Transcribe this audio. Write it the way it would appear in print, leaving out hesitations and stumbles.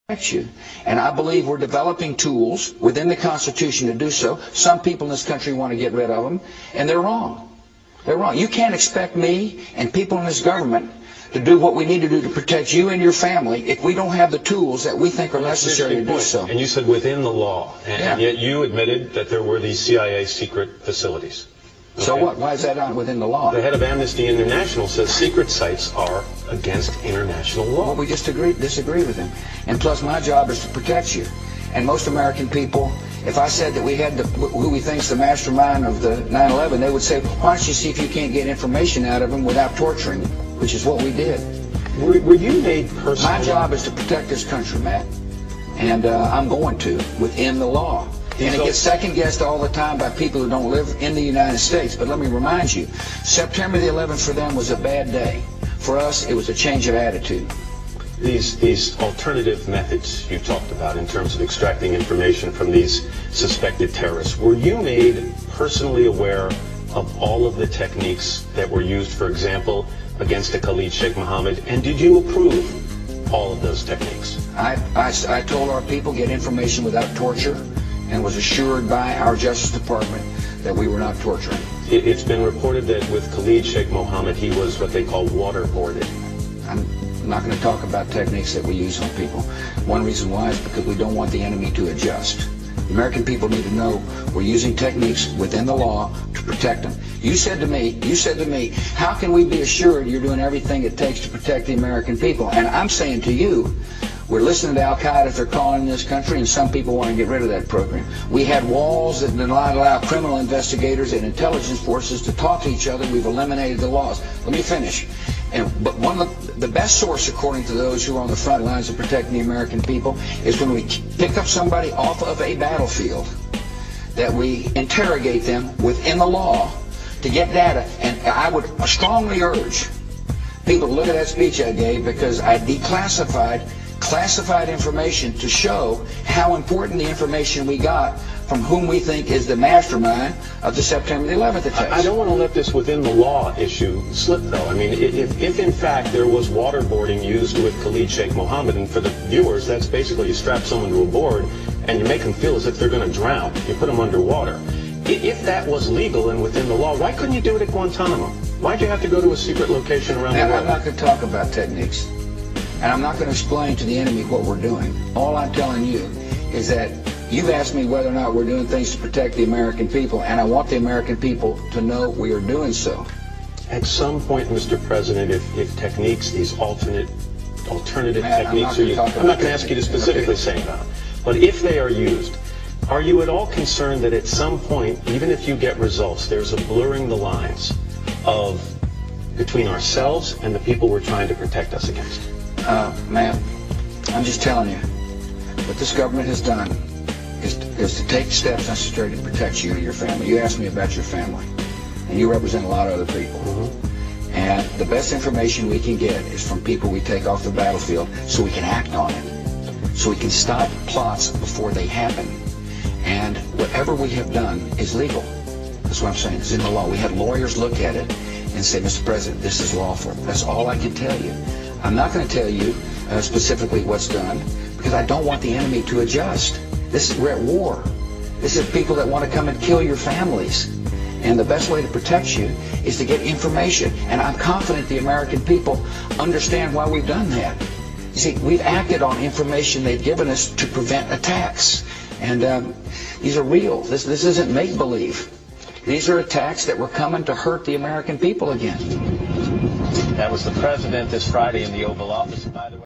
You. And I believe we're developing tools within the Constitution to do so. Some people in this country want to get rid of them, and they're wrong. They're wrong. You can't expect me and people in this government to do what we need to do to protect you and your family if we don't have the tools that we think are necessary to do so. And you said within the law, and yet you admitted that there were these CIA secret facilities. Okay. So what? Why is that not within the law? The head of Amnesty International says secret sites are against international law. Well, we just disagree with him. And plus, my job is to protect you. And most American people, if I said that we had who we think's the mastermind of the 9/11, they would say, why don't you see if you can't get information out of him without torturing him, which is what we did. Were you made personally? My job is to protect this country, Matt. And I'm going to, within the law. And it gets second-guessed all the time by people who don't live in the United States. But let me remind you, September the 11th for them was a bad day. For us, it was a change of attitude. These alternative methods you talked about in terms of extracting information from these suspected terrorists, were you made personally aware of all of the techniques that were used, for example, against the Khalid Sheikh Mohammed, and did you approve all of those techniques? I told our people get information without torture, and was assured by our Justice Department that we were not torturing. It's been reported that with Khalid Sheikh Mohammed, he was what they call waterboarded. I'm not going to talk about techniques that we use on people. One reason why is because we don't want the enemy to adjust. The American people need to know we're using techniques within the law to protect them. You said to me, how can we be assured you're doing everything it takes to protect the American people? And I'm saying to you, we're listening to Al-Qaeda if they're calling in this country, and some people want to get rid of that program. We had walls that did not allow criminal investigators and intelligence forces to talk to each other. We've eliminated the laws. Let me finish. But one of the best source, according to those who are on the front lines of protecting the American people, is when we pick up somebody off of a battlefield, that we interrogate them within the law to get data. And I would strongly urge people to look at that speech I gave, because I declassified classified information to show how important the information we got from whom we think is the mastermind of the September the 11th attacks. I don't want to let this within the law issue slip, though. I mean, if in fact there was waterboarding used with Khalid Sheikh Mohammed, and for the viewers, that's basically you strap someone to a board and you make them feel as if they're going to drown. You put them underwater. If that was legal and within the law, why couldn't you do it at Guantanamo? Why'd you have to go to a secret location around the world? I'm not going to talk about techniques. And I'm not going to explain to the enemy what we're doing. All I'm telling you is that you've asked me whether or not we're doing things to protect the American people, and I want the American people to know we are doing so. At some point, Mr. President, if techniques, these alternative techniques are used, I'm not going to ask you to specifically say about it, but if they are used, are you at all concerned that at some point, even if you get results, there's a blurring the lines of between ourselves and the people we're trying to protect us against? Ma'am, I'm just telling you, what this government has done is to take steps necessary to protect you and your family. You asked me about your family, and you represent a lot of other people. Mm-hmm. And the best information we can get is from people we take off the battlefield, so we can act on it, so we can stop plots before they happen. And whatever we have done is legal. That's what I'm saying. It's in the law. We had lawyers look at it and say, Mr. President, this is lawful. That's all I can tell you. I'm not going to tell you specifically what's done, because I don't want the enemy to adjust. We're at war. This is people that want to come and kill your families. And the best way to protect you is to get information. And I'm confident the American people understand why we've done that. You see, we've acted on information they've given us to prevent attacks. And these are real. This isn't make-believe. These are attacks that were coming to hurt the American people again. That was the president this Friday in the Oval Office, by the way.